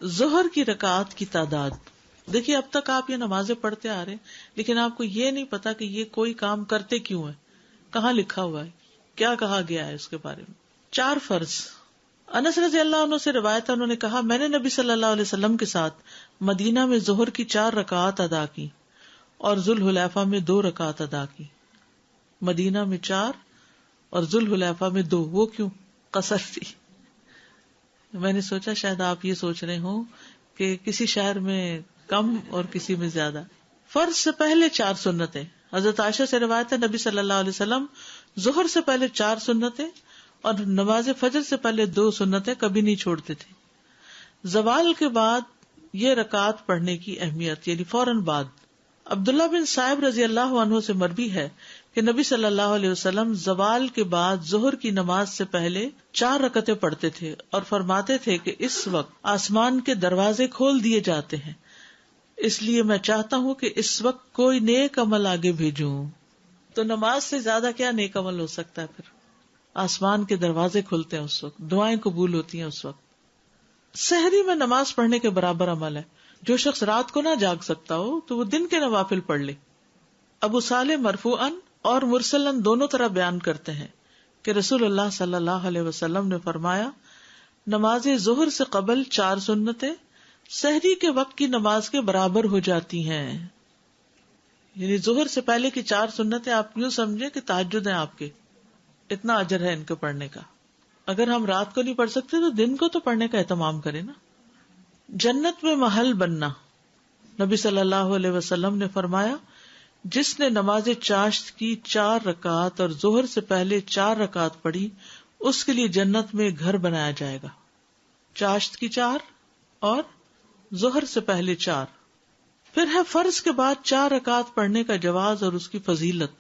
ظہر کی رکعات کی تعداد. دیکھیے اب تک آپ یہ نمازیں پڑھتے آ رہے ہیں لیکن آپ کو یہ نہیں پتا کہ یہ کوئی کام کرتے کیوں ہے, کہاں لکھا ہوا ہے, کیا کہا گیا ہے اس کے بارے میں. 4 فرض. انس رضی اللہ عنہ سے روایت ہے, انہوں نے کہا میں نے نبی صلی اللہ علیہ وسلم کے ساتھ مدینہ میں ظہر کی 4 رکعات ادا کی اور ذوالحلیفہ میں 2 رکعات ادا کی. مدینہ میں 4 اور ذوالحلیفہ میں 2. وہ کیوں؟ قصر تھی. میں نے سوچا شاید آپ یہ سوچ رہے ہوں کہ کسی شہر میں کم اور کسی میں زیادہ. فرض سے پہلے 4 سنتیں. حضرت عائشہ سے روایت ہے نبی صلی اللہ علیہ وسلم ظہر سے پہلے 4 سنتیں اور نماز فجر سے پہلے 2 سنتیں کبھی نہیں چھوڑتے تھے. زوال کے بعد یہ رکعات پڑھنے کی اہمیت, یعنی فوراً بعد. عبداللہ بن صائب رضی اللہ عنہ سے مروی ہے کہ نبی صلی اللہ علیہ وسلم زوال کے بعد ظہر کی نماز سے پہلے 4 رکعتیں پڑھتے تھے اور فرماتے تھے کہ اس وقت آسمان کے دروازے کھول دیے جاتے ہیں, اس لیے میں چاہتا ہوں کہ اس وقت کوئی نیک عمل آگے بھیجوں. تو نماز سے زیادہ کیا نیک عمل ہو سکتا ہے؟ پھر آسمان کے دروازے کھلتے ہیں اس وقت, دعائیں قبول ہوتی ہیں اس وقت. سحری میں نماز پڑھنے کے برابر عمل ہے. جو شخص رات کو نہ جاگ سکتا ہو تو وہ دن کے نوافل پڑھ لے. ابو صالح مرفوعاً اور مرسلاً دونوں طرح بیان کرتے ہیں کہ رسول اللہ صلی اللہ علیہ وسلم نے فرمایا نماز ظہر سے قبل 4 سنتیں سحری کے وقت کی نماز کے برابر ہو جاتی ہیں. یعنی ظہر سے پہلے کی 4 سنتیں آپ یوں سمجھے کہ تہجد ہیں آپ کے, اتنا اجر ہے ان کو پڑھنے کا. اگر ہم رات کو نہیں پڑھ سکتے تو دن کو تو پڑھنے کا اہتمام کریں نا. جنت میں محل بننا. نبی صلی اللہ علیہ وسلم نے فرمایا جس نے نماز چاشت کی 4 رکعات اور ظہر سے پہلے 4 رکعات پڑھی اس کے لیے جنت میں گھر بنایا جائے گا. چاشت کی 4 اور ظہر سے پہلے 4. پھر ہے فرض کے بعد 4 رکعات پڑھنے کا جواز اور اس کی فضیلت.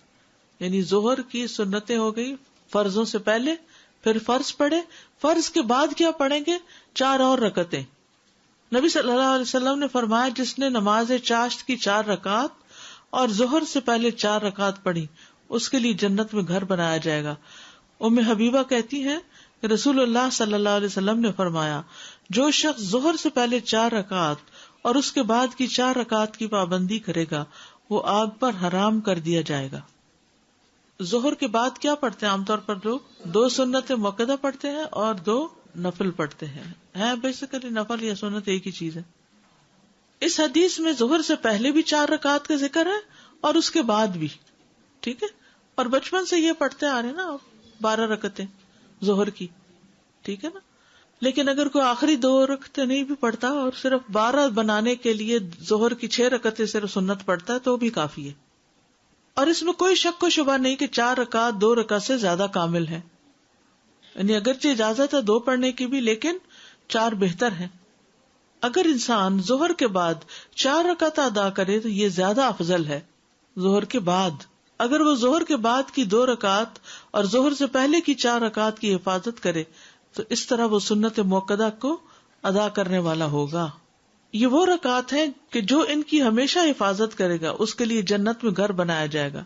یعنی ظہر کی سنتیں ہو گئی فرضوں سے پہلے, پھر فرض پڑھے, فرض کے بعد کیا پڑھیں گے؟ 4 اور رکعتیں. نبی صلی اللہ علیہ وسلم نے فرمایا جس نے نماز چاشت کی 4 رکعات اور ظہر سے پہلے 4 رکعات پڑھی اس کے لیے جنت میں گھر بنایا جائے گا. ام حبیبہ کہتی ہیں کہ رسول اللہ صلی اللہ علیہ وسلم نے فرمایا جو شخص ظہر سے پہلے 4 رکعات اور اس کے بعد کی 4 رکعات کی پابندی کرے گا وہ آگ پر حرام کر دیا جائے گا. ظہر کے بعد کیا پڑھتے ہیں عام طور پر لوگ؟ 2 سنت مؤکدہ پڑھتے ہیں اور 2 نفل پڑھتے ہیں. بیسیکلی نفل یا سنت ایک ہی چیز ہے. اس حدیث میں ظہر سے پہلے بھی 4 رکعات کا ذکر ہے اور اس کے بعد بھی. ٹھیک ہے, اور بچپن سے یہ پڑھتے آ رہے ہیں نا آپ 12 رکعتیں ظہر کی. ٹھیک ہے نا. لیکن اگر کوئی آخری 2 رکعتیں نہیں بھی پڑھتا اور صرف 12 بنانے کے لیے ظہر کی 6 رکعتیں صرف سنت پڑھتا ہے تو بھی کافی ہے. اور اس میں کوئی شک و شبہ نہیں کہ 4 رکعت 2 رکعت سے زیادہ کامل ہے. یعنی اگرچہ اجازت ہے 2 پڑھنے کی بھی لیکن 4 بہتر ہے. اگر انسان ظہر کے بعد 4 رکعت ادا کرے تو یہ زیادہ افضل ہے. ظہر کے بعد اگر وہ ظہر کے بعد کی 2 رکعت اور ظہر سے پہلے کی 4 رکعت کی حفاظت کرے تو اس طرح وہ سنت مؤکدہ کو ادا کرنے والا ہوگا. یہ وہ رکعات ہیں کہ جو ان کی ہمیشہ حفاظت کرے گا اس کے لیے جنت میں گھر بنایا جائے گا.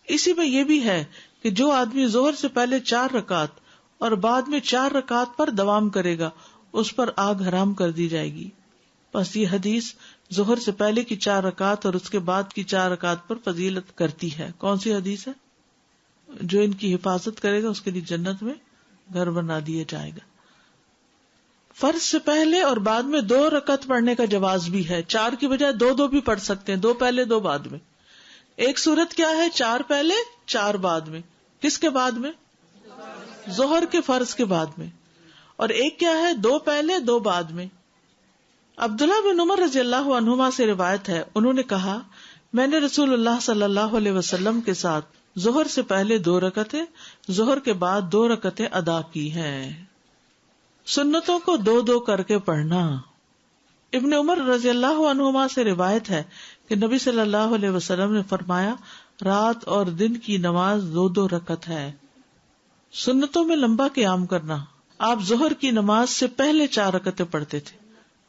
اسی میں یہ بھی ہے کہ جو آدمی ظہر سے پہلے 4 رکعت اور بعد میں 4 رکعت پر دوام کرے گا اس پر آگ حرام کر دی جائے گی. بس یہ حدیث ظہر سے پہلے کی 4 رکعت اور اس کے بعد کی 4 رکعت پر فضیلت کرتی ہے. کون سی حدیث ہے؟ جو ان کی حفاظت کرے گا اس کے لیے جنت میں گھر بنا دیا جائے گا. فرض سے پہلے اور بعد میں 2 رکعت پڑھنے کا جواز بھی ہے. 4 کی بجائے 2 بھی پڑھ سکتے ہیں, 2 پہلے 2 بعد میں. ایک صورت کیا ہے 4 پہلے 4 بعد میں. کس کے بعد میں؟ ظہر کے فرض کے بعد میں. اور ایک کیا ہے 2 پہلے 2 بعد میں. عبداللہ بن عمر رضی اللہ عنہما سے روایت ہے انہوں نے کہا میں نے رسول اللہ صلی اللہ علیہ وسلم کے ساتھ ظہر سے پہلے 2 رکعتیں ظہر کے بعد 2 رکعتیں ادا کی ہیں. سنتوں کو 2 کر کے پڑھنا. ابن عمر رضی اللہ عنہما سے روایت ہے کہ نبی صلی اللہ علیہ وسلم نے فرمایا رات اور دن کی نماز 2 رکعت ہے. سنتوں میں لمبا قیام کرنا. آپ ظہر کی نماز سے پہلے 4 رکعتیں پڑھتے تھے,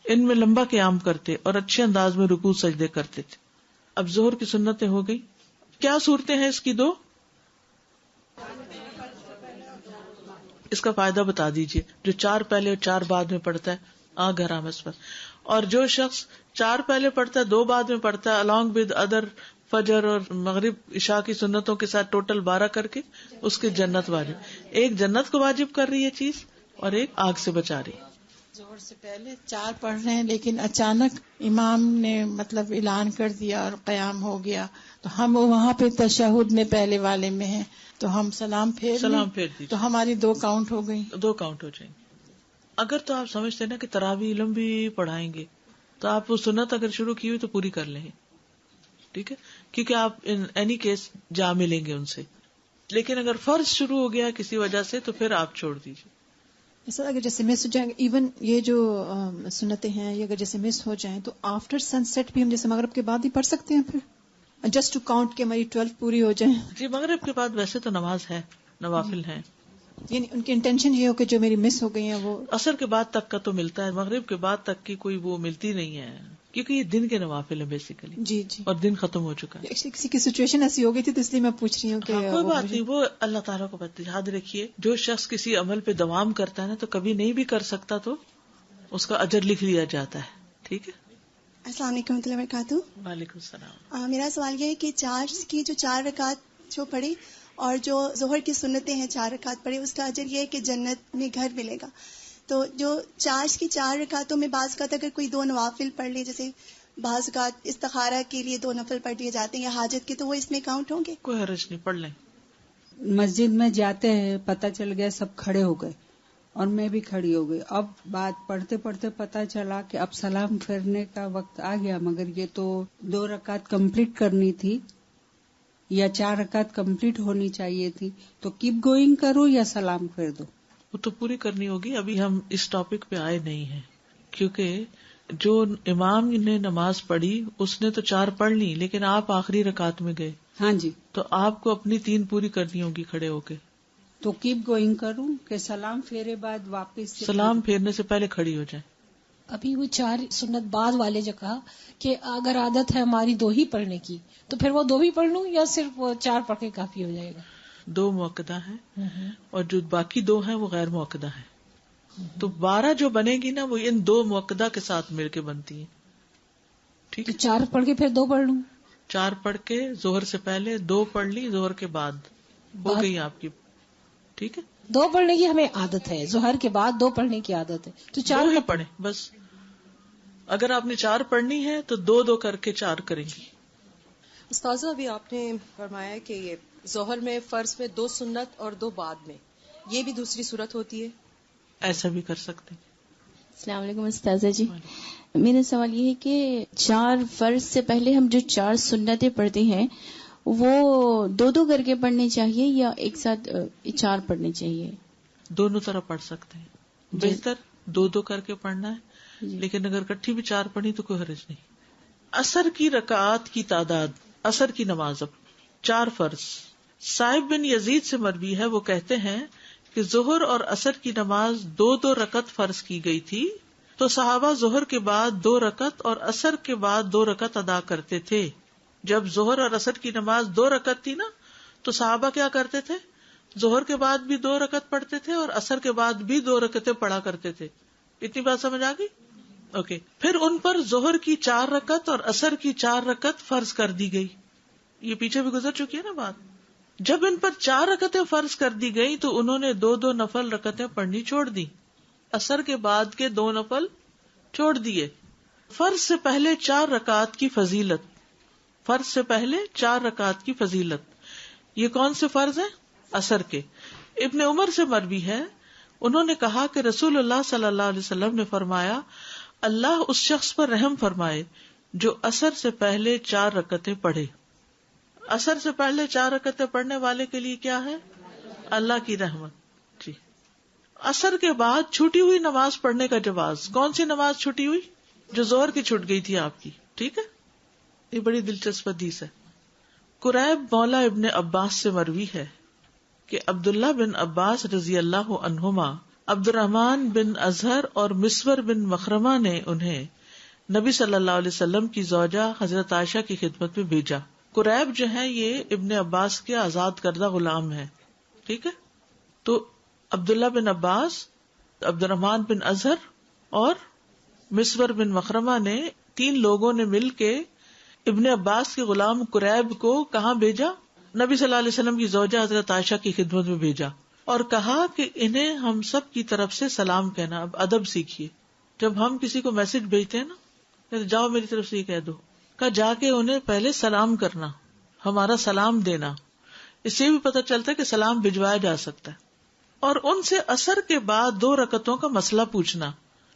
ان میں لمبا قیام کرتے اور اچھے انداز میں رکوع سجدے کرتے تھے. اب ظہر کی سنتیں ہو گئی. کیا صورتیں ہیں اس کی 2؟ اس کا فائدہ بتا دیجئے. جو 4 پہلے اور 4 بعد میں پڑھتا ہے گھر آمد پر. اور جو شخص 4 پہلے پڑھتا ہے 2 بعد میں پڑھتا ہے along with other فجر اور مغرب عشاء کی سنتوں کے ساتھ ٹوٹل 12 کر کے اس کی جنت واجب. ایک جنت کو واجب کر رہی ہے چیز اور ایک آگ سے بچا رہی ہے. ظہر سے پہلے 4 پڑھ رہے ہیں لیکن اچانک امام نے مطلب اعلان کر دیا اور قیام ہو گیا تو ہم وہاں پہ تشہد میں پہلے والے میں ہیں تو ہم سلام پھیر دیجیے تو ہماری 2 کاؤنٹ ہو گئی. 2 کاؤنٹ ہو جائیں گے. اگر تو آپ سمجھتے ہیں نا کہ تراویح لمبی پڑھائیں گے تو آپ وہ سنت اگر شروع کی ہوئی تو پوری کر لیں. ٹھیک ہے, کیونکہ آپ ان اینی کیس جا ملیں گے ان سے. لیکن اگر فرض شروع ہو گیا کسی وجہ سے تو پھر آپ چھوڑ دیجیے. سر اگر جیسے مس ہو جائیں ایون یہ جو سنتیں ہیں یہ اگر جیسے مس ہو جائیں تو آفٹر سن سیٹ بھی ہم جیسے مغرب کے بعد ہی پڑھ سکتے ہیں پھر جسٹ ٹو کاؤنٹ کہ ہماری 12 پوری ہو جائیں. جی مغرب کے بعد ویسے تو نماز ہے, نوافل ہیں. یعنی ان کی انٹینشن یہ ہو کہ جو میری مس ہو گئی ہیں وہ عصر کے بعد تک کا تو ملتا ہے, مغرب کے بعد تک کی کوئی وہ ملتی نہیں ہے کیونکہ یہ دن کے نوافل ہیں بیسیکلی. جی اور دن ختم ہو چکا ہے. کسی کی سچویشن ایسی ہو گئی تھی تو اس لیے میں پوچھ رہی ہوں کہ کوئی بات نہیں, وہ اللہ تعالیٰ کو بات. یاد رکھیے جو شخص کسی عمل پہ دوام کرتا ہے نا تو کبھی نہیں بھی کر سکتا تو اس کا اجر لکھ لیا جاتا ہے. ٹھیک ہے. السلام علیکم ورحمۃ اللہ وبرکاتہ. وعلیکم السلام. میرا سوال یہ ہے کہ 4 رکعت جو پڑھی اور جو ظہر کی سنتیں ہیں 4 رکعت پڑھی اس کا اجر یہ ہے کہ جنت میں گھر ملے گا. تو جو 4 رکعتوں میں بعض اوقات اگر کوئی 2 نوافل پڑھ لے, جیسے بعض اوقات استخارہ کے لیے 2 نفل پڑھ لیے جاتے ہیں یا حاجت کے, تو وہ اس میں کاؤنٹ ہوں گے؟ کوئی حرج نہیں, پڑھ لیں. مسجد میں جاتے ہیں پتہ چل گیا سب کھڑے ہو گئے اور میں بھی کھڑی ہو گئی. اب بات پڑھتے پڑھتے پتہ چلا کہ اب سلام پھیرنے کا وقت آ گیا, مگر یہ تو 2 رکعت کمپلیٹ کرنی تھی یا 4 رکعت کمپلیٹ ہونی چاہیے تھی, تو کیپ گوئنگ کرو یا سلام پھیر دو؟ وہ تو پوری کرنی ہوگی. ابھی ہم اس ٹاپک پہ آئے نہیں ہیں کیونکہ جو امام نے نماز پڑھی اس نے تو 4 پڑھ لی لیکن آپ آخری رکعت میں گئے. ہاں جی, تو آپ کو اپنی 3 پوری کرنی ہوگی کھڑے ہو کے. تو کیپ گوئنگ کروں کہ سلام پھیرے بعد واپس سلام پھیرنے سے پہلے کھڑی ہو جائیں. ابھی وہ 4 سنت بعد والے جو کہا کہ اگر عادت ہے ہماری 2 ہی پڑھنے کی تو پھر وہ 2 بھی پڑھ لوں یا صرف 4 پڑھ کے کافی ہو جائے گا؟ 2 مؤکدہ ہیں اور جو باقی 2 ہیں وہ غیر مؤکدہ ہیں. تو 12 جو بنے گی نا وہ ان 2 مؤکدہ کے ساتھ مل کے بنتی ہیں. ٹھیک ہے, 4 پڑھ کے پھر 2 پڑھ لوں. 4 پڑھ کے ظہر سے پہلے 2 پڑھ لی, ظہر کے بعد ہو گئی آپ کی. ٹھیک ہے, 2 پڑھنے کی ہمیں عادت ہے, ظہر کے بعد 2 پڑھنے کی عادت ہے تو 4 ہی پڑھیں بس. اگر آپ نے 4 پڑھنی ہے تو 2 کر کے 4 کریں گی. استاذہ ابھی آپ نے فرمایا کہ یہ ظہر میں فرض میں 2 سنت اور 2 بعد میں, یہ بھی دوسری صورت ہوتی ہے؟ ایسا بھی کر سکتے ہیں. السلام علیکم استاذہ جی, میرا سوال یہ ہے کہ 4 فرض سے پہلے ہم جو 4 سنتیں پڑھتے ہیں وہ 2 کر کے پڑھنے چاہیے یا ایک ساتھ 4 پڑھنے چاہیے؟ دونوں طرح پڑھ سکتے ہیں. بہتر 2 کر کے پڑھنا ہے, لیکن اگر کٹھی بھی 4 پڑھی تو کوئی حرج نہیں. عصر کی رکعات کی تعداد, عصر کی نماز اب 4 فرض. صائب بن یزید سے مروی ہے, وہ کہتے ہیں کہ ظہر اور عصر کی نماز 2 رکعت فرض کی گئی تھی تو صحابہ ظہر کے بعد 2 رکعت اور عصر کے بعد 2 رکعت ادا کرتے تھے. جب ظہر اور عصر کی نماز 2 رکعت تھی نا تو صحابہ کیا کرتے تھے, ظہر کے بعد بھی 2 رکعت پڑھتے تھے اور عصر کے بعد بھی 2 رکعتیں پڑھا کرتے تھے. اتنی بات سمجھ آ گئی؟ اوکے. پھر ان پر ظہر کی 4 رکعت اور عصر کی 4 رکعت فرض کر دی گئی. یہ پیچھے بھی گزر چکی ہے نا بات. جب ان پر 4 رکعتیں فرض کر دی گئی تو انہوں نے 2 نفل رکعتیں پڑھنی چھوڑ دی. عصر کے بعد کے 2 نفل چھوڑ دیے. فرض سے پہلے 4 رکعت کی فضیلت, فرض سے پہلے 4 رکعت کی فضیلت. یہ کون سے فرض ہیں؟ عصر کے. ابن عمر سے مروی ہے, انہوں نے کہا کہ رسول اللہ صلی اللہ علیہ وسلم نے فرمایا, اللہ اس شخص پر رحم فرمائے جو عصر سے پہلے 4 رکعتیں پڑھے. عصر سے پہلے 4 رکعتیں پڑھنے والے کے لیے کیا ہے؟ اللہ کی رحمت. جی. عصر کے بعد چھوٹی ہوئی نماز پڑھنے کا جواز. کون سی نماز چھوٹی ہوئی؟ جو ظہر کی چھوٹ گئی تھی آپ کی. ٹھیک ہے, یہ بڑی دلچسپ حدیث ہے. قریب مولا ابن عباس سے مروی ہے کہ عبداللہ بن عباس رضی اللہ عنہما عبد الرحمن بن اظہر اور مسور بن مخرمہ نے انہیں نبی صلی اللہ علیہ وسلم کی زوجہ حضرت عائشہ کی خدمت میں بھیجا. قریب جو ہے یہ ابن عباس کے آزاد کردہ غلام ہے. ٹھیک ہے, تو عبداللہ بن عباس, عبد الرحمن بن اظہر اور مسور بن مخرمہ نے 3 لوگوں نے مل کے ابن عباس کے غلام قریب کو کہاں بھیجا؟ نبی صلی اللہ علیہ وسلم کی زوجہ حضرت عائشہ کی خدمت میں بھیجا اور کہا کہ انہیں ہم سب کی طرف سے سلام کہنا. اب ادب سیکھیے. جب ہم کسی کو میسج بھیجتے ہیں نا، جاؤ میری طرف سے یہ کہہ دو، کہ جا کے انہیں پہلے سلام کرنا، ہمارا سلام دینا. اس سے بھی پتہ چلتا ہے کہ سلام بھجوایا جا سکتا ہے. اور ان سے عصر کے بعد 2 رکعتوں کا مسئلہ پوچھنا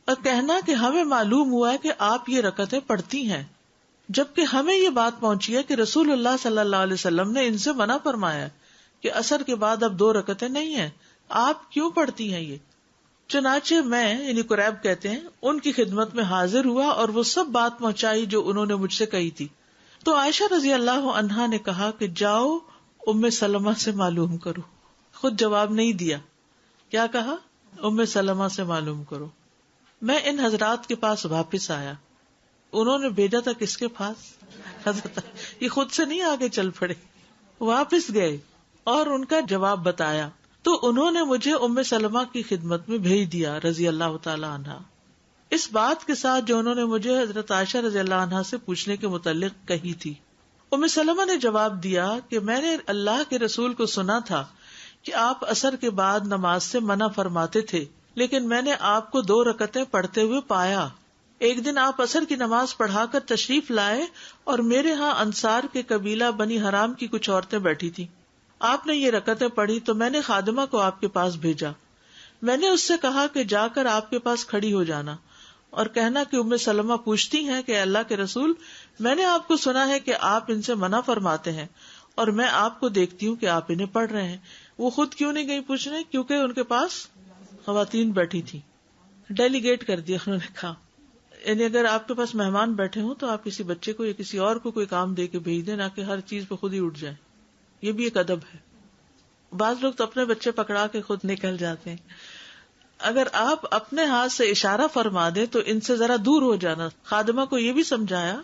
اور کہنا کہ ہمیں معلوم ہوا ہے کہ آپ یہ رکعتیں پڑھتی ہیں، جبکہ ہمیں یہ بات پہنچی ہے کہ رسول اللہ صلی اللہ علیہ وسلم نے ان سے منع فرمایا ہے کہ عصر کے بعد اب 2 رکعتیں نہیں ہیں، آپ کیوں پڑھتی ہیں یہ؟ چنانچہ میں، یعنی قریب کہتے ہیں، ان کی خدمت میں حاضر ہوا اور وہ سب بات پہنچائی جو انہوں نے مجھ سے کہی تھی. تو عائشہ رضی اللہ عنہا نے کہا کہ جاؤ ام سلمہ سے معلوم کرو. خود جواب نہیں دیا، کیا کہا؟ ام سلمہ سے معلوم کرو. میں ان حضرات کے پاس واپس آیا. انہوں نے بھیجا تھا کس کے پاس؟ حضرت. یہ خود سے نہیں آگے چل پڑے، واپس گئے اور ان کا جواب بتایا. تو انہوں نے مجھے ام سلمہ کی خدمت میں بھیج دیا رضی اللہ تعالی عنہا، اس بات کے ساتھ جو انہوں نے مجھے حضرت عائشہ رضی اللہ عنہا سے پوچھنے کے متعلق کہی تھی. ام سلمہ نے جواب دیا کہ میں نے اللہ کے رسول کو سنا تھا کہ آپ عصر کے بعد نماز سے منع فرماتے تھے، لیکن میں نے آپ کو 2 رکعتیں پڑھتے ہوئے پایا. ایک دن آپ عصر کی نماز پڑھا کر تشریف لائے اور میرے ہاں انصار کے قبیلہ بنی حرام کی کچھ عورتیں بیٹھی تھیں. آپ نے یہ رکعتیں پڑھی تو میں نے خادمہ کو آپ کے پاس بھیجا. میں نے اس سے کہا کہ جا کر آپ کے پاس کھڑی ہو جانا اور کہنا کہ ام سلمہ پوچھتی ہیں کہ اللہ کے رسول، میں نے آپ کو سنا ہے کہ آپ ان سے منع فرماتے ہیں اور میں آپ کو دیکھتی ہوں کہ آپ انہیں پڑھ رہے ہیں. وہ خود کیوں نہیں گئی پوچھنے؟ کیونکہ ان کے پاس خواتین بیٹھی تھی. ڈیلیگیٹ کر دیا انہوں نے کہا. یعنی اگر آپ کے پاس مہمان بیٹھے ہوں تو آپ کسی بچے کو یا کسی اور کو کوئی کام دے کے بھیج دیں، نہ کہ ہر چیز پہ خود ہی اٹھ جائیں. یہ بھی ایک ادب ہے. بعض لوگ تو اپنے بچے پکڑا کے خود نکل جاتے ہیں. اگر آپ اپنے ہاتھ سے اشارہ فرما دیں تو ان سے ذرا دور ہو جانا. خادمہ کو یہ بھی سمجھایا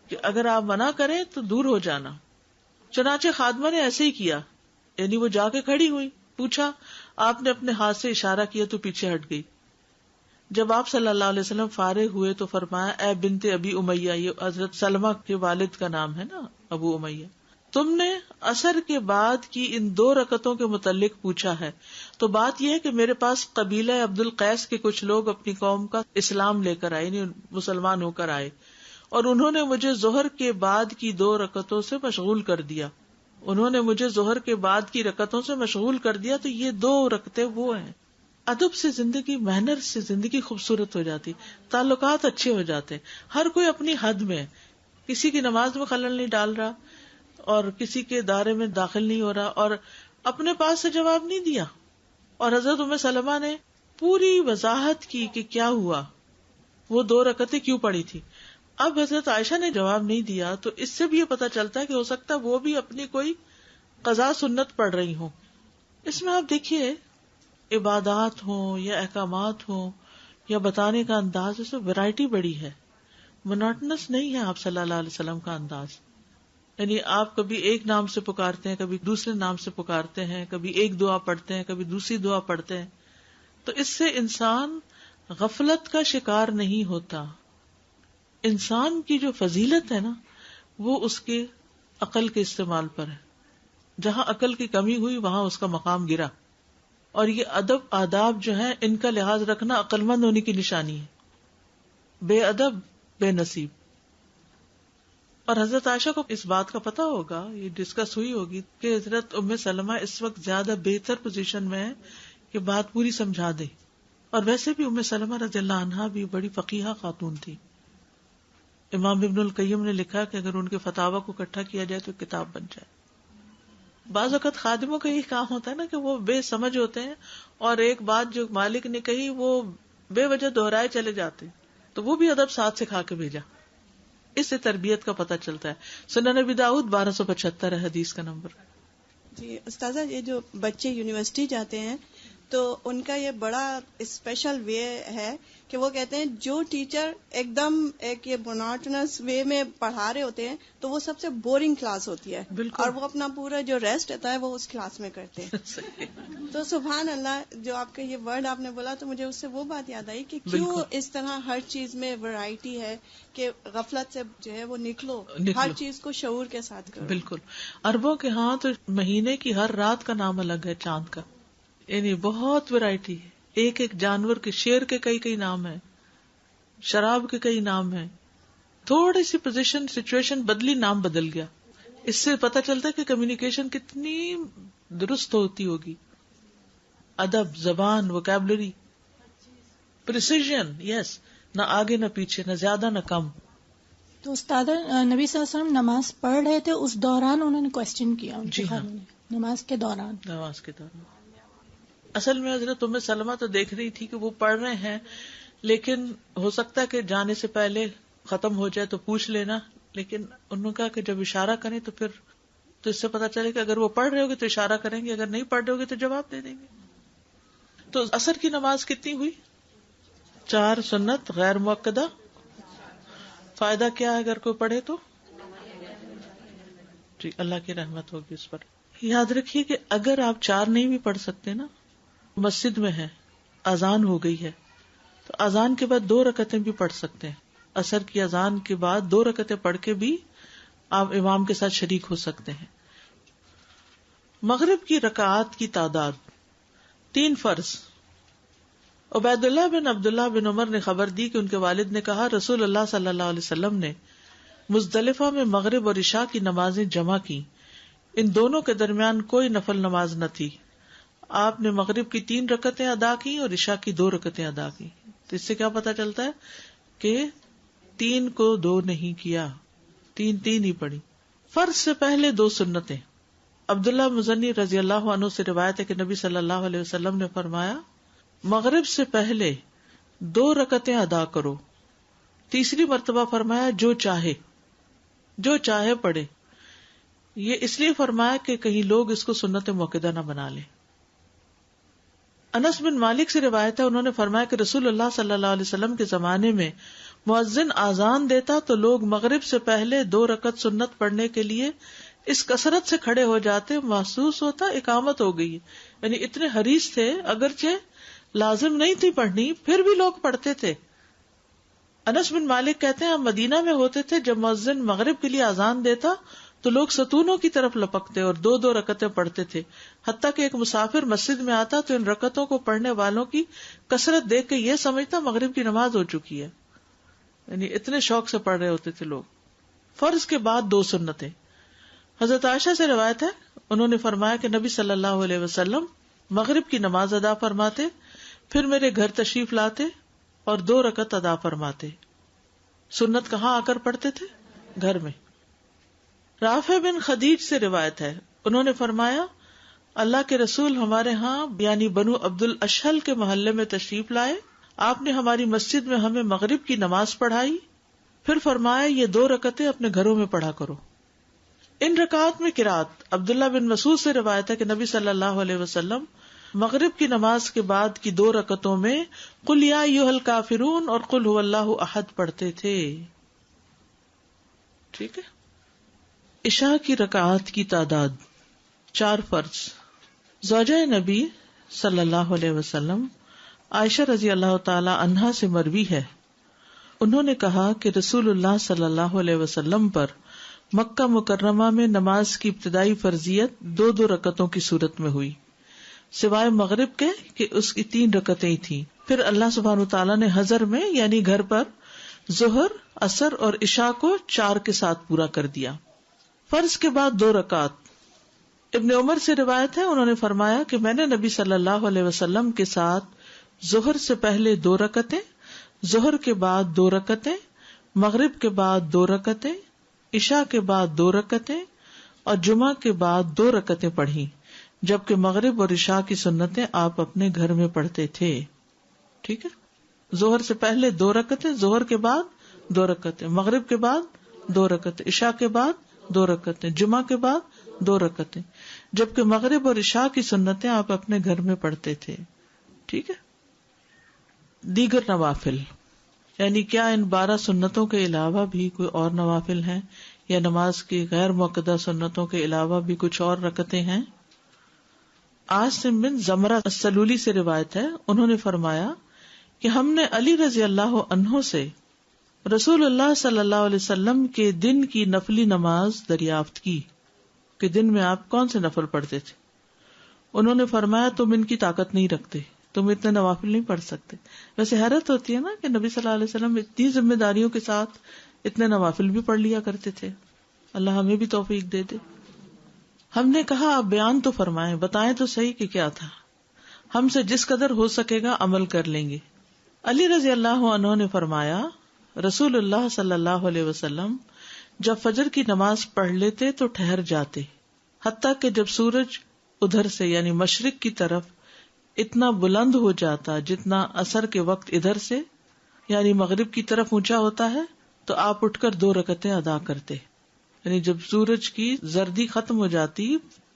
کہ اگر آپ منع کریں تو دور ہو جانا. چنانچہ خادمہ نے ایسے ہی کیا، یعنی وہ جا کے کھڑی ہوئی. پوچھا، آپ نے اپنے ہاتھ سے اشارہ کیا تو پیچھے ہٹ گئی. جب آپ صلی اللہ علیہ وسلم فارغ ہوئے تو فرمایا، اے بنت ابی امیہ، یہ حضرت سلمہ کے والد کا نام ہے نا، ابو امیہ، تم نے عصر کے بعد کی ان 2 رکعتوں کے متعلق پوچھا ہے تو بات یہ ہے کہ میرے پاس قبیلہ عبد القیس کے کچھ لوگ اپنی قوم کا اسلام لے کر آئے، یعنی مسلمان ہو کر آئے، اور انہوں نے مجھے ظہر کے بعد کی 2 رکعتوں سے مشغول کر دیا. انہوں نے مجھے ظہر کے بعد کی رکعتوں سے مشغول کر دیا. تو یہ 2 رکعتیں وہ ہیں. ادب سے زندگی، محنت سے زندگی خوبصورت ہو جاتی، تعلقات اچھے ہو جاتے. ہر کوئی اپنی حد میں ہے، کسی کی نماز میں خلل نہیں ڈال رہا اور کسی کے دائرے میں داخل نہیں ہو رہا اور اپنے پاس سے جواب نہیں دیا. اور حضرت ام سلمہ نے پوری وضاحت کی کہ کیا ہوا، وہ 2 رکعتیں کیوں پڑھی تھی. اب حضرت عائشہ نے جواب نہیں دیا تو اس سے بھی یہ پتا چلتا ہے کہ ہو سکتا ہے وہ بھی اپنی کوئی قضا سنت پڑھ رہی ہوں. اس میں آپ دیکھیے، عبادات ہوں یا احکامات ہوں یا بتانے کا انداز، اس میں ویرائٹی بڑی ہے. مونوٹنس نہیں ہے آپ صلی اللہ علیہ وسلم کا انداز. یعنی آپ کبھی ایک نام سے پکارتے ہیں، کبھی دوسرے نام سے پکارتے ہیں، کبھی ایک دعا پڑھتے ہیں، کبھی دوسری دعا پڑھتے ہیں. تو اس سے انسان غفلت کا شکار نہیں ہوتا. انسان کی جو فضیلت ہے نا، وہ اس کے عقل کے استعمال پر ہے. جہاں عقل کی کمی ہوئی وہاں اس کا مقام گرا. اور یہ ادب آداب جو ہیں، ان کا لحاظ رکھنا عقل مند ہونے کی نشانی ہے. بے ادب بے نصیب. اور حضرت عائشہ کو اس بات کا پتا ہوگا، یہ ڈسکس ہوئی ہوگی کہ حضرت ام سلمہ اس وقت زیادہ بہتر پوزیشن میں ہے کہ بات پوری سمجھا دے. اور ویسے بھی ام سلمہ رضی اللہ عنہا بھی بڑی فقیہہ خاتون تھی. امام ابن القیم نے لکھا کہ اگر ان کے فتاوی کو اکٹھا کیا جائے تو کتاب بن جائے. بعض اوقات خادموں کا یہ کام ہوتا ہے نا کہ وہ بے سمجھ ہوتے ہیں اور ایک بات جو مالک نے کہی وہ بے وجہ دہرائے چلے جاتے ہیں، تو وہ بھی ادب ساتھ سکھا کے بھیجا. اس سے تربیت کا پتہ چلتا ہے. سنن ابی داؤد 1275 ہے حدیث کا نمبر. جی استاذہ، یہ جو بچے یونیورسٹی جاتے ہیں تو ان کا یہ بڑا اسپیشل وے ہے کہ وہ کہتے ہیں جو ٹیچر ایک دم ایک یہ مونوٹونس وے میں پڑھا رہے ہوتے ہیں تو وہ سب سے بورنگ کلاس ہوتی ہے، اور وہ اپنا پورا جو ریسٹ رہتا ہے وہ اس کلاس میں کرتے ہیں. تو سبحان اللہ، جو آپ کا یہ ورڈ آپ نے بولا تو مجھے اس سے وہ بات یاد آئی کہ کیوں اس طرح ہر چیز میں ورائٹی ہے کہ غفلت سے جو ہے وہ نکلو، ہر چیز کو شعور کے ساتھ کرو. بالکل. عربوں کے ہاں تو مہینے کی ہر رات کا نام الگ ہے، چاند کا، یعنی بہت ورائٹی ہے. ایک ایک جانور کے، شیر کے کئی نام ہیں، شراب کے کئی نام ہیں. تھوڑی سی پوزیشن سچویشن بدلی، نام بدل گیا. اس سے پتہ چلتا ہے کہ کمیونیکیشن کتنی درست ہوتی ہوگی. ادب، زبان، ووکیبلری، پریسیژن، یس، نہ آگے نہ پیچھے، نہ زیادہ نہ کم. تو استاد نبی صلی اللہ علیہ وسلم نماز پڑھ رہے تھے، اس دوران انہوں نے کوشچن کیا ان جی ہاں، نماز کے دوران. اصل میں حضرت ام سلمہ تو دیکھ رہی تھی کہ وہ پڑھ رہے ہیں، لیکن ہو سکتا ہے کہ جانے سے پہلے ختم ہو جائے تو پوچھ لینا، لیکن انہوں نے کہا کہ جب اشارہ کریں تو پھر تو اس سے پتا چلے کہ اگر وہ پڑھ رہے ہوگے تو اشارہ کریں گے، اگر نہیں پڑھ رہے ہوگے تو جواب دے دیں گے. تو عصر کی نماز کتنی ہوئی؟ 4 سنت غیر مؤکدہ. فائدہ کیا ہے اگر کوئی پڑھے تو؟ جی اللہ کی رحمت ہوگی اس پر. یاد رکھیے کہ اگر آپ 4 نہیں بھی پڑھ سکتے نا، مسجد میں ہے، اذان ہو گئی ہے، تو اذان کے بعد 2 رکعتیں بھی پڑھ سکتے ہیں. عصر کی اذان کے بعد 2 رکعتیں پڑھ کے بھی آپ امام کے ساتھ شریک ہو سکتے ہیں. مغرب کی رکعات کی تعداد 3 فرض. عبید اللہ بن عبداللہ بن عمر نے خبر دی کہ ان کے والد نے کہا رسول اللہ صلی اللہ علیہ وسلم نے مزدلفہ میں مغرب اور عشاء کی نمازیں جمع کی، ان دونوں کے درمیان کوئی نفل نماز نہ تھی. آپ نے مغرب کی 3 رکعتیں ادا کی اور عشاء کی 2 رکعتیں ادا کی. تو اس سے کیا پتا چلتا ہے کہ 3 کو 2 نہیں کیا، 3 ہی پڑھی. فرض سے پہلے 2 سنتیں. عبداللہ مزنی رضی اللہ عنہ سے روایت ہے کہ نبی صلی اللہ علیہ وسلم نے فرمایا مغرب سے پہلے 2 رکعتیں ادا کرو. تیسری مرتبہ فرمایا جو چاہے پڑھے. یہ اس لیے فرمایا کہ کہیں لوگ اس کو سنت موقدہ نہ بنا لیں. انس بن مالک سے روایت ہے، انہوں نے فرمایا کہ رسول اللہ صلی اللہ علیہ وسلم کے زمانے میں مؤذن آذان دیتا تو لوگ مغرب سے پہلے 2 رکعت سنت پڑھنے کے لیے اس کثرت سے کھڑے ہو جاتے، محسوس ہوتا اقامت ہو گئی. یعنی اتنے حریص تھے، اگرچہ لازم نہیں تھی پڑھنی پھر بھی لوگ پڑھتے تھے. انس بن مالک کہتے ہیں ہم مدینہ میں ہوتے تھے، جب مؤذن مغرب کے لیے آذان دیتا تو لوگ ستونوں کی طرف لپکتے اور 2 رکعتیں پڑھتے تھے، حتیٰ کہ ایک مسافر مسجد میں آتا تو ان رکعتوں کو پڑھنے والوں کی کثرت دیکھ کے یہ سمجھتا مغرب کی نماز ہو چکی ہے. یعنی اتنے شوق سے پڑھ رہے ہوتے تھے لوگ. فرض کے بعد 2 سنتیں. حضرت عائشہ سے روایت ہے، انہوں نے فرمایا کہ نبی صلی اللہ علیہ وسلم مغرب کی نماز ادا فرماتے، پھر میرے گھر تشریف لاتے اور 2 رکعت ادا فرماتے. سنت کہاں آ کر پڑھتے تھے؟ گھر میں. رافع بن خدیج سے روایت ہے، انہوں نے فرمایا اللہ کے رسول ہمارے ہاں یعنی بنو عبد الاشہل کے محلے میں تشریف لائے، آپ نے ہماری مسجد میں ہمیں مغرب کی نماز پڑھائی، پھر فرمایا یہ 2 رکعتیں اپنے گھروں میں پڑھا کرو. ان رکعات میں قرات. عبداللہ بن مسعود سے روایت ہے کہ نبی صلی اللہ علیہ وسلم مغرب کی نماز کے بعد کی 2 رکعتوں میں قل یا ایھا الکافرون اور قل ھو اللہ احد پڑھتے تھے. ٹھیک ہے. عشاء کی رکعات کی تعداد 4 فرض. زوجہ نبی صلی اللہ علیہ وسلم عائشہ رضی اللہ تعالی عنہا سے مروی ہے، انہوں نے کہا کہ رسول اللہ صلی اللہ علیہ وسلم پر مکہ مکرمہ میں نماز کی ابتدائی فرضیت 2 رکعتوں کی صورت میں ہوئی، سوائے مغرب کے کہ اس کی 3 رکعتیں ہی تھیں. پھر اللہ سبحانہ وتعالی نے حضر میں یعنی گھر پر ظہر، عصر اور عشاء کو 4 کے ساتھ پورا کر دیا. فرض کے بعد 2 رکعت. ابن عمر سے روایت ہے، انہوں نے فرمایا کہ میں نے نبی صلی اللہ علیہ وسلم کے ساتھ ظہر سے پہلے 2 رکعتیں، ظہر کے بعد 2 رکعتیں، مغرب کے بعد 2 رکعتیں، عشاء کے بعد 2 رکعتیں اور جمعہ کے بعد 2 رکعتیں پڑھی، جبکہ مغرب اور عشاء کی سنتیں آپ اپنے گھر میں پڑھتے تھے. ٹھیک ہے. ظہر سے پہلے 2 رکعتیں، ظہر کے بعد 2 رکعتیں، مغرب کے بعد 2 رکعتیں، عشاء کے بعد 2 رکعتیں، جمعہ کے بعد 2 رکعتیں، جبکہ مغرب اور عشاء کی سنتیں آپ اپنے گھر میں پڑھتے تھے. ٹھیک ہے. دیگر نوافل یعنی کیا ان 12 سنتوں کے علاوہ بھی کوئی اور نوافل ہیں یا نماز کی غیر مؤکدہ سنتوں کے علاوہ بھی کچھ اور رکعتیں ہیں؟ عاصم بن زمرہ السلولی سے روایت ہے، انہوں نے فرمایا کہ ہم نے علی رضی اللہ عنہ سے رسول اللہ صلی اللہ علیہ وسلم کے دن کی نفلی نماز دریافت کی کہ دن میں آپ کون سے نفل پڑھتے تھے. انہوں نے فرمایا تم ان کی طاقت نہیں رکھتے، تم اتنے نوافل نہیں پڑھ سکتے. ویسے حیرت ہوتی ہے نا کہ نبی صلی اللہ علیہ وسلم اتنی ذمہ داریوں کے ساتھ اتنے نوافل بھی پڑھ لیا کرتے تھے. اللہ ہمیں بھی توفیق دے دے. ہم نے کہا آپ بیان تو فرمائیں، بتائیں تو صحیح کہ کیا تھا، ہم سے جس قدر ہو سکے گا عمل کر لیں گے. علی رضی اللہ عنہ نے فرمایا رسول اللہ صلی اللہ علیہ وسلم جب فجر کی نماز پڑھ لیتے تو ٹھہر جاتے، حتیٰ کہ جب سورج ادھر سے یعنی مشرق کی طرف اتنا بلند ہو جاتا جتنا عصر کے وقت ادھر سے یعنی مغرب کی طرف اونچا ہوتا ہے تو آپ اٹھ کر 2 رکعتیں ادا کرتے. یعنی جب سورج کی زردی ختم ہو جاتی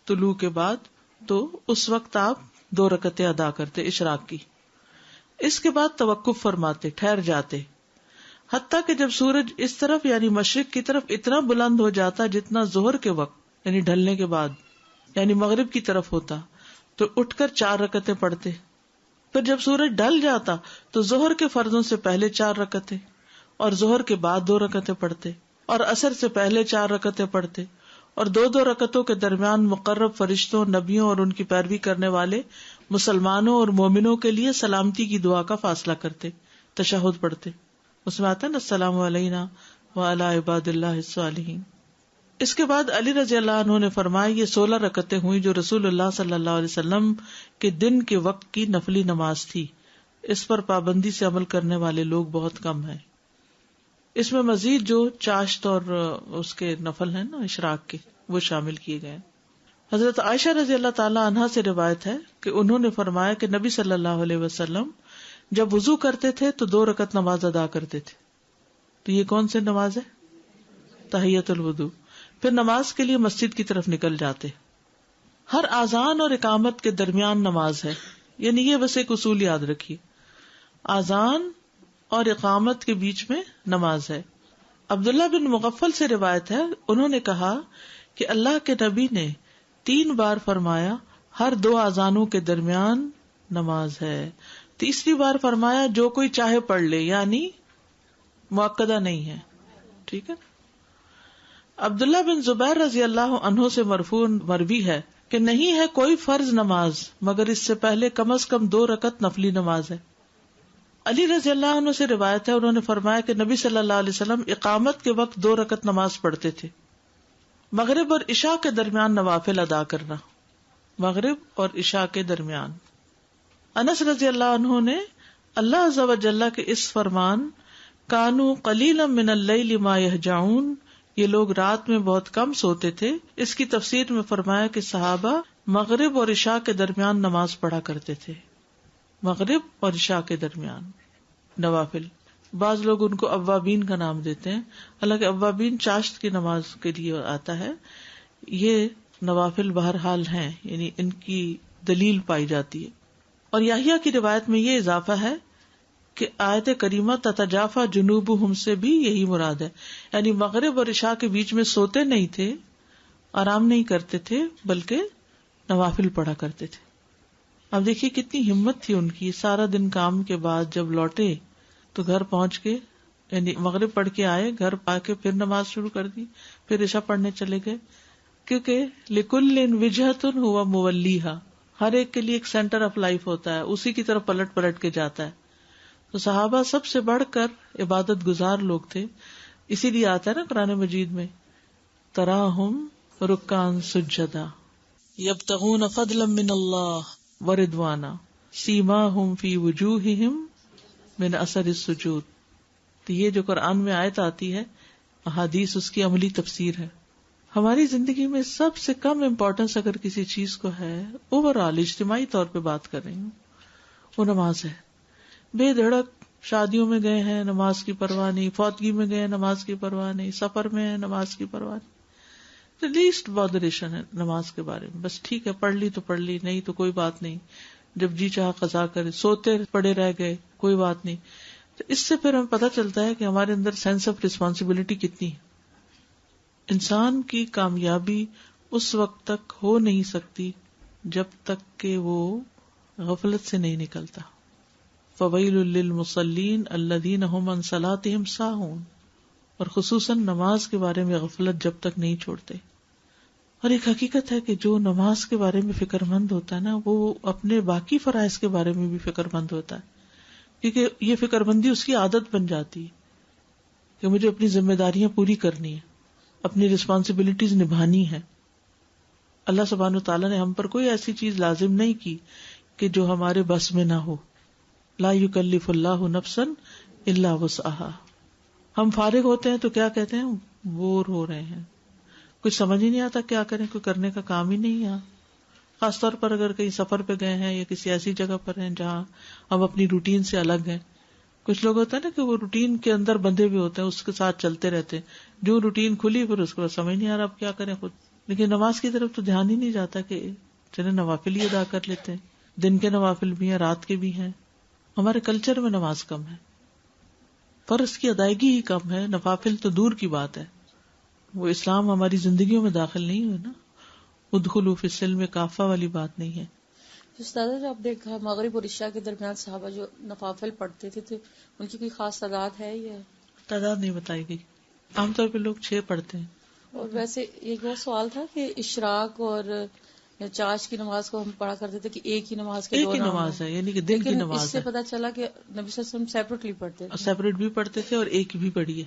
طلوع کے بعد تو اس وقت آپ 2 رکعتیں ادا کرتے اشراق کی. اس کے بعد توقف فرماتے، ٹھہر جاتے، حتیٰ کہ جب سورج اس طرف یعنی مشرق کی طرف اتنا بلند ہو جاتا جتنا ظہر کے وقت یعنی ڈھلنے کے بعد یعنی مغرب کی طرف ہوتا تو اٹھ کر 4 رکعتیں پڑھتے. پھر جب سورج ڈھل جاتا تو ظہر کے فرضوں سے پہلے 4 رکعتیں اور ظہر کے بعد 2 رکعتیں پڑھتے اور عصر سے پہلے 4 رکعتیں پڑھتے اور 2 رکعتوں کے درمیان مقرب فرشتوں، نبیوں اور ان کی پیروی کرنے والے مسلمانوں اور مومنوں کے لیے سلامتی کی دعا کا فاصلہ کرتے، تشہد پڑھتے. اس میں آتا ہے نا السلام علینا وعلی عباد اللہ الصالحین. اس کے بعد علی رضی اللہ عنہ نے فرمایا یہ 16 رکعتیں ہوئی جو رسول اللہ صلی اللہ علیہ وسلم کے دن کے وقت کی نفلی نماز تھی. اس پر پابندی سے عمل کرنے والے لوگ بہت کم ہیں. اس میں مزید جو چاشت اور اس کے نفل ہیں نا اشراق کے وہ شامل کیے گئے. حضرت عائشہ رضی اللہ تعالی عنہا سے روایت ہے کہ انہوں نے فرمایا کہ نبی صلی اللہ علیہ وسلم جب وضو کرتے تھے تو 2 رکعت نماز ادا کرتے تھے. تو یہ کون سی نماز ہے؟ تحیۃ الوضو. پھر نماز کے لیے مسجد کی طرف نکل جاتے. ہر اذان اور اقامت کے درمیان نماز ہے، یعنی یہ بس ایک اصول یاد رکھیے، اذان اور اقامت کے بیچ میں نماز ہے. عبداللہ بن مغفل سے روایت ہے، انہوں نے کہا کہ اللہ کے نبی نے 3 بار فرمایا ہر 2 اذانوں کے درمیان نماز ہے. تیسری بار فرمایا جو کوئی چاہے پڑھ لے، یعنی مؤکدہ نہیں ہے. ٹھیک ہے. عبداللہ بن زبیر رضی اللہ عنہ سے مرفوع مروی ہے کہ نہیں ہے کوئی فرض نماز مگر اس سے پہلے کم از کم 2 رکعت نفلی نماز ہے. علی رضی اللہ عنہ سے روایت ہے، انہوں نے فرمایا کہ نبی صلی اللہ علیہ وسلم اقامت کے وقت 2 رکعت نماز پڑھتے تھے. مغرب اور عشاء کے درمیان نوافل ادا کرنا، مغرب اور عشاء کے درمیان. انس رضی اللہ عنہ نے اللہ عز و جل کے اس فرمان کانوا قلیلا من اللیل ما یہجعون، یہ لوگ رات میں بہت کم سوتے تھے، اس کی تفسیر میں فرمایا کہ صحابہ مغرب اور عشاء کے درمیان نماز پڑھا کرتے تھے. مغرب اور عشاء کے درمیان نوافل. بعض لوگ ان کو اوابین کا نام دیتے ہیں، حالانکہ اوابین چاشت کی نماز کے لیے آتا ہے. یہ نوافل بہرحال ہیں، یعنی ان کی دلیل پائی جاتی ہے. اور یحییٰ کی روایت میں یہ اضافہ ہے کہ آیت کریمہ تتجافا جنوبہم سے بھی یہی مراد ہے، یعنی مغرب اور عشاء کے بیچ میں سوتے نہیں تھے، آرام نہیں کرتے تھے، بلکہ نوافل پڑھا کرتے تھے. اب دیکھیے کتنی ہمت تھی ان کی. سارا دن کام کے بعد جب لوٹے تو گھر پہنچ کے یعنی مغرب پڑھ کے آئے، گھر پا کے پھر نماز شروع کر دی، پھر عشاء پڑھنے چلے گئے، کیونکہ لکل وجہۃ ہوا مولیھا، ہر ایک کے لیے ایک سینٹر آف لائف ہوتا ہے، اسی کی طرف پلٹ پلٹ کے جاتا ہے. تو صحابہ سب سے بڑھ کر عبادت گزار لوگ تھے. اسی لیے آتا ہے نا قرآن مجید میں تراہم رکعا سجدا یبتغون فضلا من اللہ ورضوانا سیماہم فی وجوہہم من اثر السجود. تو یہ جو قرآن میں آیت آتی ہے، احادیث اس کی عملی تفسیر ہے. ہماری زندگی میں سب سے کم امپورٹنس اگر کسی چیز کو ہے، اوورآل اجتماعی طور پہ بات کر رہی ہوں، وہ نماز ہے. بے دھڑک شادیوں میں گئے ہیں، نماز کی پرواہ نہیں، فوتگی میں گئے ہیں، نماز کی پرواہ نہیں، سفر میں ہیں، نماز کی پرواہ نہیں. لیسٹ بادریشن ہے نماز کے بارے میں. بس ٹھیک ہے، پڑھ لی تو پڑھ لی، نہیں تو کوئی بات نہیں. جب جی چاہا قضا کرے، سوتے پڑے رہ گئے کوئی بات نہیں. تو اس سے پھر ہمیں پتہ چلتا ہے کہ ہمارے اندر سینس آف ریسپانسبلٹی کتنی ہے. انسان کی کامیابی اس وقت تک ہو نہیں سکتی جب تک کہ وہ غفلت سے نہیں نکلتا. فویل للمصلین الذین هم عن صلاتهم ساہون. اور خصوصاً نماز کے بارے میں غفلت جب تک نہیں چھوڑتے. اور ایک حقیقت ہے کہ جو نماز کے بارے میں فکر مند ہوتا ہے نا، وہ اپنے باقی فرائض کے بارے میں بھی فکر مند ہوتا ہے، کیونکہ یہ فکر مندی اس کی عادت بن جاتی ہے کہ مجھے اپنی ذمہ داریاں پوری کرنی ہے، اپنی رسپانسبلٹیز نبھانی ہے. اللہ سبحانہ وتعالیٰ نے ہم پر کوئی ایسی چیز لازم نہیں کی کہ جو ہمارے بس میں نہ ہو. لا یکلف اللہ نفسا الا وسعہا. ہم فارغ ہوتے ہیں تو کیا کہتے ہیں؟ بور ہو رہے ہیں، کچھ سمجھ ہی نہیں آتا کیا کریں، کوئی کرنے کا کام ہی نہیں ہے. خاص طور پر اگر کہیں سفر پہ گئے ہیں یا کسی ایسی جگہ پر ہیں جہاں ہم اپنی روٹین سے الگ ہیں. کچھ لوگ ہوتا ہے نا کہ وہ روٹین کے اندر بندھے بھی ہوتے ہیں، اس کے ساتھ چلتے رہتے ہیں، جو روٹین کھلی پھر اس کو سمجھ نہیں آ رہا اب کیا کریں خود. لیکن نماز کی طرف تو دھیان ہی نہیں جاتا کہ چلے نوافل ہی ادا کر لیتے ہیں. دن کے نوافل بھی ہیں، رات کے بھی ہیں. ہمارے کلچر میں نماز کم ہے، فرض کی ادائیگی ہی کم ہے، نوافل تو دور کی بات ہے. وہ اسلام ہماری زندگیوں میں داخل نہیں ہوئے نا. ادخلوا فی السلم کافہ والی بات نہیں ہے. استاد آپ نے کہا مغرب اور عشاء کے درمیان صحابہ جو نوافل پڑھتے تھے تو ان کی کوئی خاص تعداد ہے یا تعداد نہیں بتائی گئی؟ عام طور پہ لوگ 6 پڑھتے ہیں. اور ویسے ایک اور سوال تھا کہ اشراق اور چاش کی نماز کو ہم پڑھا کرتے تھے کہ ایک ہی نماز کے دو نماز ہے، یعنی کہ دن کی نماز ہے. اس سے پتا چلا کہ نبی صلی اللہ علیہ وسلم سیپریٹلی پڑھتے تھے. سیپریٹ بھی پڑھتے تھے اور ایک بھی پڑھی ہے.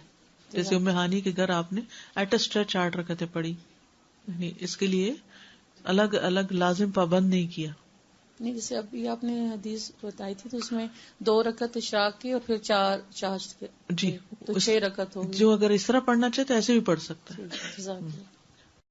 جیسے ام ہانی کے گھر آپ نے ایٹ اے اسٹریچ 8 رکعتیں پڑھی، یعنی اس کے لیے الگ الگ لازم پابند نہیں کیا. نہیں جیسے ابھی آپ نے حدیث بتائی تھی تو اس میں 2 رکعت اشراق کی اور پھر 4 چاش کے، جی تو 6 رکعت ہوگی. جو اگر اس طرح پڑھنا چاہے تو ایسے بھی پڑھ سکتا ہے.